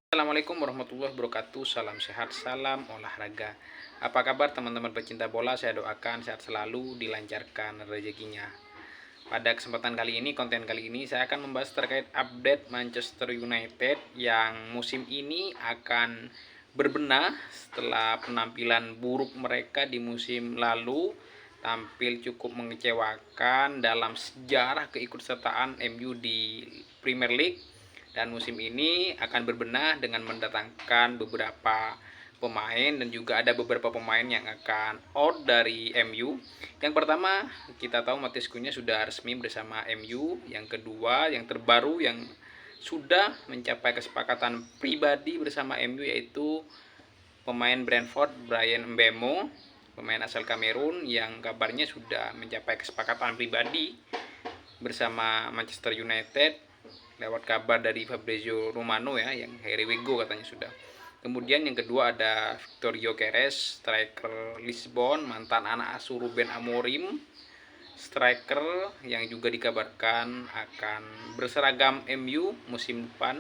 Assalamualaikum warahmatullahi wabarakatuh. Salam sehat, salam olahraga. Apa kabar teman-teman pecinta bola? Saya doakan sehat selalu, dilancarkan rezekinya. Pada kesempatan kali ini, konten kali ini saya akan membahas terkait update Manchester United yang musim ini akan berbenah setelah penampilan buruk mereka di musim lalu. Tampil cukup mengecewakan dalam sejarah keikutsertaan MU di Premier League, dan musim ini akan berbenah dengan mendatangkan beberapa pemain, dan juga ada beberapa pemain yang akan out dari MU. Yang pertama, kita tahu Matheus Cunha sudah resmi bersama MU. Yang kedua, yang terbaru yang sudah mencapai kesepakatan pribadi bersama MU yaitu pemain Brentford Bryan Mbeumo, pemain asal Kamerun yang kabarnya sudah mencapai kesepakatan pribadi bersama Manchester United lewat kabar dari Fabrizio Romano ya, yang Harry Wego katanya sudah. Kemudian yang kedua ada Victor Gyökeres, striker Lisbon, mantan anak asuh Ruben Amorim, striker yang juga dikabarkan akan berseragam MU musim depan.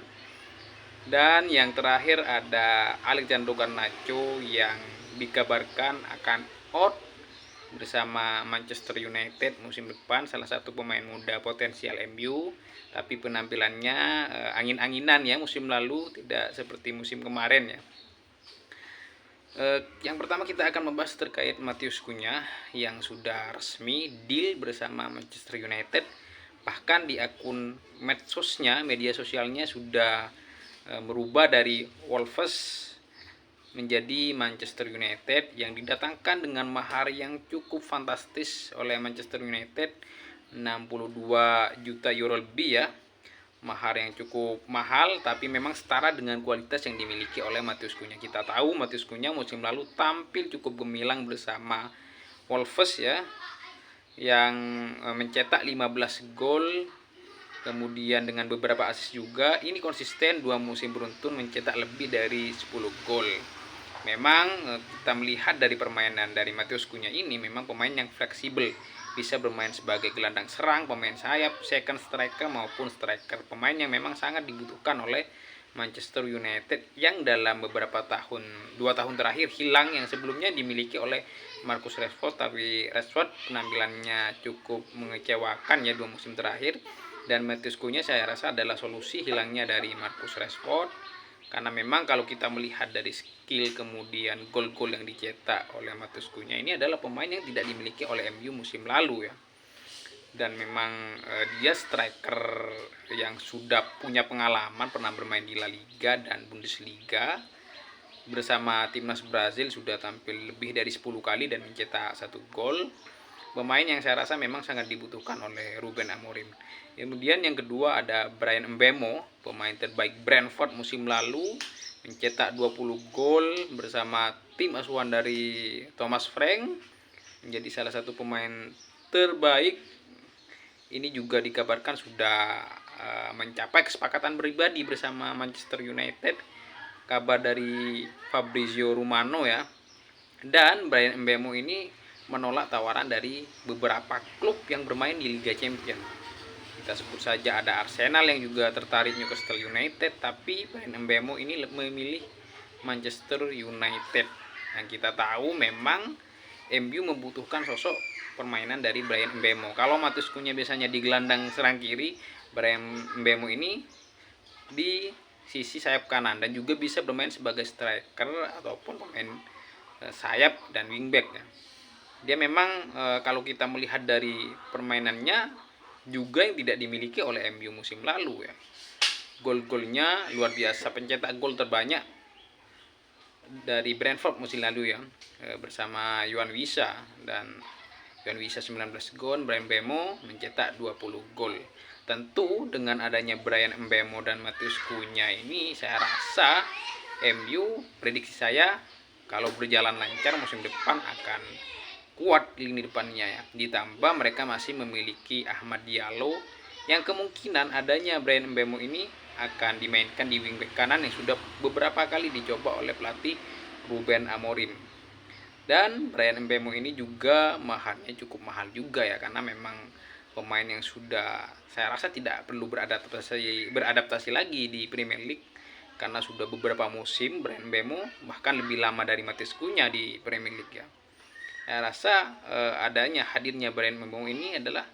Dan yang terakhir ada Alexandro Garnacho yang dikabarkan akan out bersama Manchester United musim depan. Salah satu pemain muda potensial MU, tapi penampilannya angin-anginan ya musim lalu, tidak seperti musim kemarin ya. Yang pertama kita akan membahas terkait Matheus Cunha yang sudah resmi deal bersama Manchester United. Bahkan di akun medsosnya, media sosialnya sudah merubah dari Wolves menjadi Manchester United, yang didatangkan dengan mahar yang cukup fantastis oleh Manchester United, 62 juta euro lebih ya. Mahar yang cukup mahal, tapi memang setara dengan kualitas yang dimiliki oleh Matheus Cunha. Kita tahu Matheus Cunha musim lalu tampil cukup gemilang bersama Wolves ya, yang mencetak 15 gol, kemudian dengan beberapa assist juga. Ini konsisten 2 musim beruntun mencetak lebih dari 10 gol. Memang kita melihat dari permainan dari Matheus Cunha ini memang pemain yang fleksibel, bisa bermain sebagai gelandang serang, pemain sayap, second striker maupun striker. Pemain yang memang sangat dibutuhkan oleh Manchester United yang dalam beberapa tahun, 2 tahun terakhir hilang, yang sebelumnya dimiliki oleh Marcus Rashford, tapi Rashford penampilannya cukup mengecewakan ya 2 musim terakhir. Dan Matheus Cunha saya rasa adalah solusi hilangnya dari Marcus Rashford, karena memang kalau kita melihat dari skill kemudian gol-gol yang dicetak oleh Matheus Cunha, ini adalah pemain yang tidak dimiliki oleh MU musim lalu ya. Dan memang dia striker yang sudah punya pengalaman, pernah bermain di La Liga dan Bundesliga. Bersama timnas Brazil sudah tampil lebih dari 10 kali dan mencetak 1 gol. Pemain yang saya rasa memang sangat dibutuhkan oleh Ruben Amorim. Kemudian yang kedua ada Bryan Mbeumo, pemain terbaik Brentford musim lalu, mencetak 20 gol bersama tim asuhan dari Thomas Frank, menjadi salah satu pemain terbaik. Ini juga dikabarkan sudah mencapai kesepakatan pribadi bersama Manchester United, kabar dari Fabrizio Romano ya. Dan Bryan Mbeumo ini menolak tawaran dari beberapa klub yang bermain di Liga Champions. Kita sebut saja ada Arsenal yang juga tertarik, Newcastle United, tapi Bryan Mbeumo ini memilih Manchester United. Yang kita tahu memang MU membutuhkan sosok permainan dari Bryan Mbeumo. Kalau Matheus Cunha biasanya di gelandang serang kiri, Bryan Mbeumo ini di sisi sayap kanan dan juga bisa bermain sebagai striker ataupun pemain sayap dan wingback ya. Dia memang kalau kita melihat dari permainannya juga yang tidak dimiliki oleh MU musim lalu ya. Gol-golnya luar biasa, pencetak gol terbanyak dari Brentford musim lalu ya, bersama Yohan Wissa. Dan Yohan Wissa 19 gol, Bryan Mbeumo mencetak 20 gol. Tentu dengan adanya Bryan Mbeumo dan Matheus Cunha ini, saya rasa MU, prediksi saya kalau berjalan lancar musim depan akan kuat lini depannya ya. Ditambah mereka masih memiliki Ahmad Diallo yang kemungkinan adanya Bryan Mbeumo ini akan dimainkan di wingback kanan yang sudah beberapa kali dicoba oleh pelatih Ruben Amorim. Dan Bryan Mbeumo ini juga maharnya cukup mahal juga ya, karena memang pemain yang sudah saya rasa tidak perlu beradaptasi lagi di Premier League, karena sudah beberapa musim Bryan Mbeumo, bahkan lebih lama dari Matheus Cunha di Premier League ya. Saya rasa adanya hadirnya Bryan Mbeumo ini adalah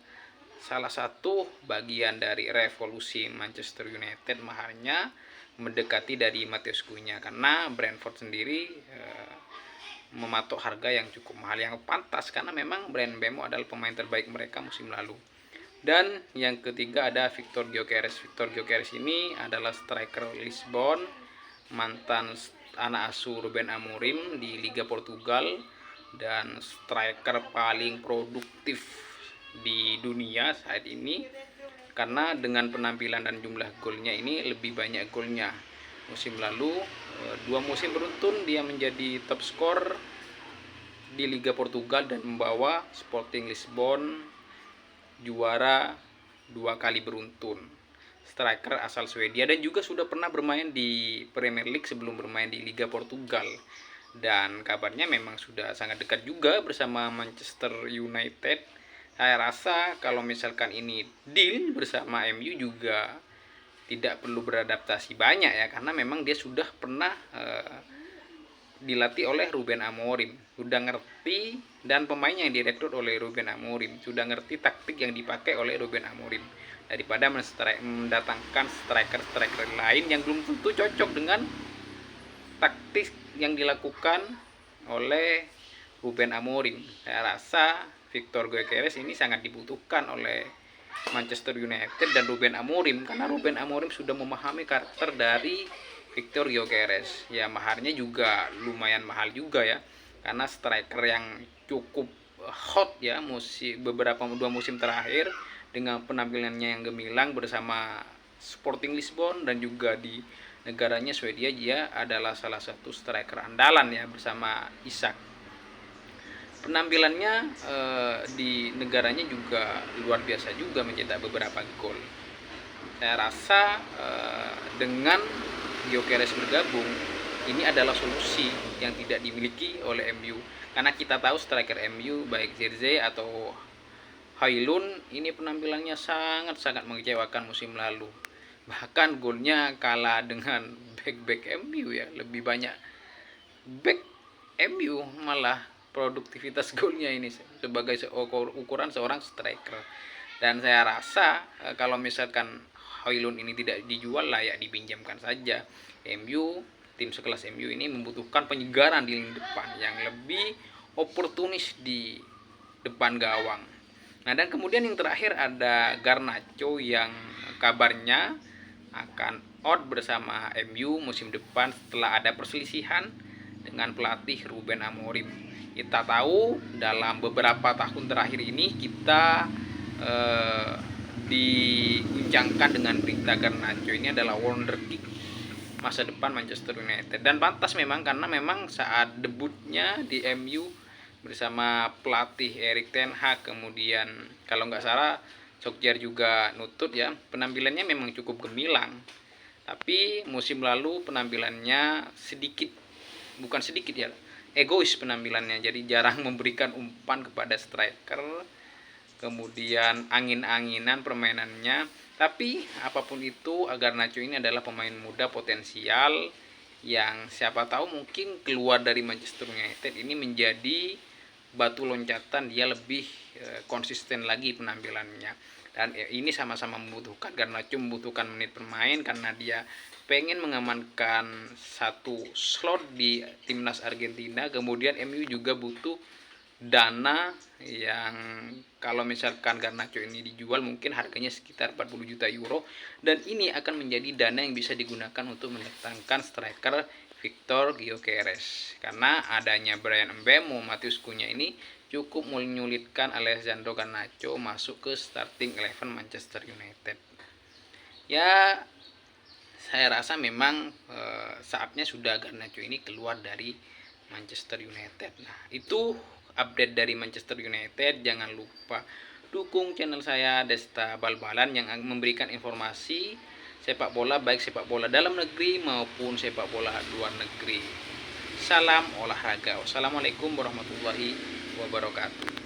salah satu bagian dari revolusi Manchester United, mahalnya mendekati dari Matheus Cunha, karena Brentford sendiri mematok harga yang cukup mahal, yang pantas, karena memang Bryan Mbeumo adalah pemain terbaik mereka musim lalu. Dan yang ketiga ada Victor Gyökeres. Victor Gyökeres ini adalah striker Lisbon, mantan anak asuh Ruben Amorim di Liga Portugal, dan striker paling produktif di dunia saat ini, karena dengan penampilan dan jumlah golnya ini lebih banyak golnya. Musim lalu 2 musim beruntun dia menjadi top skor di Liga Portugal dan membawa Sporting Lisbon juara 2 kali beruntun. Striker asal Swedia dan juga sudah pernah bermain di Premier League sebelum bermain di Liga Portugal. Dan kabarnya memang sudah sangat dekat juga bersama Manchester United. Saya rasa kalau misalkan ini deal bersama MU juga tidak perlu beradaptasi banyak ya, karena memang dia sudah pernah dilatih oleh Ruben Amorim, sudah ngerti, dan pemainnya yang direkrut oleh Ruben Amorim sudah ngerti taktik yang dipakai oleh Ruben Amorim, daripada mendatangkan striker-striker lain yang belum tentu cocok dengan taktik yang dilakukan oleh Ruben Amorim. Saya rasa Victor Gyökeres ini sangat dibutuhkan oleh Manchester United dan Ruben Amorim, karena Ruben Amorim sudah memahami karakter dari Victor Gyökeres. Ya, maharnya juga lumayan mahal juga ya, karena striker yang cukup hot ya beberapa 2 musim terakhir, dengan penampilannya yang gemilang bersama Sporting Lisbon dan juga di negaranya Swedia. Dia adalah salah satu striker andalan ya bersama Isak. Penampilannya di negaranya juga luar biasa juga, mencetak beberapa gol. Saya rasa dengan Gyökeres bergabung, ini adalah solusi yang tidak dimiliki oleh MU, karena kita tahu striker MU baik Zirkzee atau Højlund ini penampilannya sangat-sangat mengecewakan musim lalu. Bahkan golnya kalah dengan back MU ya, lebih banyak back MU malah produktivitas golnya ini sebagai ukuran seorang striker. Dan saya rasa kalau misalkan Højlund ini tidak dijual, layak dipinjamkan saja. Tim sekelas MU ini membutuhkan penyegaran di lini depan yang lebih oportunis di depan gawang. Nah, dan kemudian yang terakhir ada Garnacho yang kabarnya akan out bersama MU musim depan setelah ada perselisihan dengan pelatih Ruben Amorim. Kita tahu dalam beberapa tahun terakhir ini kita diguncangkan dengan berita Garnacho ini adalah wonderkid masa depan Manchester United, dan pantas memang, karena memang saat debutnya di MU bersama pelatih Erik ten Hag, kemudian kalau nggak salah Solskjaer juga nutut ya, penampilannya memang cukup gemilang. Tapi musim lalu penampilannya bukan sedikit ya, egois penampilannya, jadi jarang memberikan umpan kepada striker, kemudian angin-anginan permainannya. Tapi apapun itu, Garnacho ini adalah pemain muda potensial yang siapa tahu mungkin keluar dari Manchester United ini menjadi batu loncatan, dia lebih konsisten lagi penampilannya. Dan ini sama-sama membutuhkan, Garnacho membutuhkan menit bermain karena dia pengen mengamankan satu slot di timnas Argentina. Kemudian MU juga butuh dana yang kalau misalkan Garnacho ini dijual mungkin harganya sekitar 40 juta euro, dan ini akan menjadi dana yang bisa digunakan untuk mendatangkan striker Victor Gyökeres, karena adanya Bryan Mbeumo, Matheus Cunha ini cukup menyulitkan Alessandro Garnacho masuk ke starting 11 Manchester United. Ya, saya rasa memang saatnya sudah Garnacho ini keluar dari Manchester United. Nah, itu update dari Manchester United. Jangan lupa dukung channel saya Desta Bal-Balan yang memberikan informasi sepak bola, baik sepak bola dalam negeri maupun sepak bola luar negeri. Salam olahraga. Wassalamualaikum warahmatullahi wabarakatuh.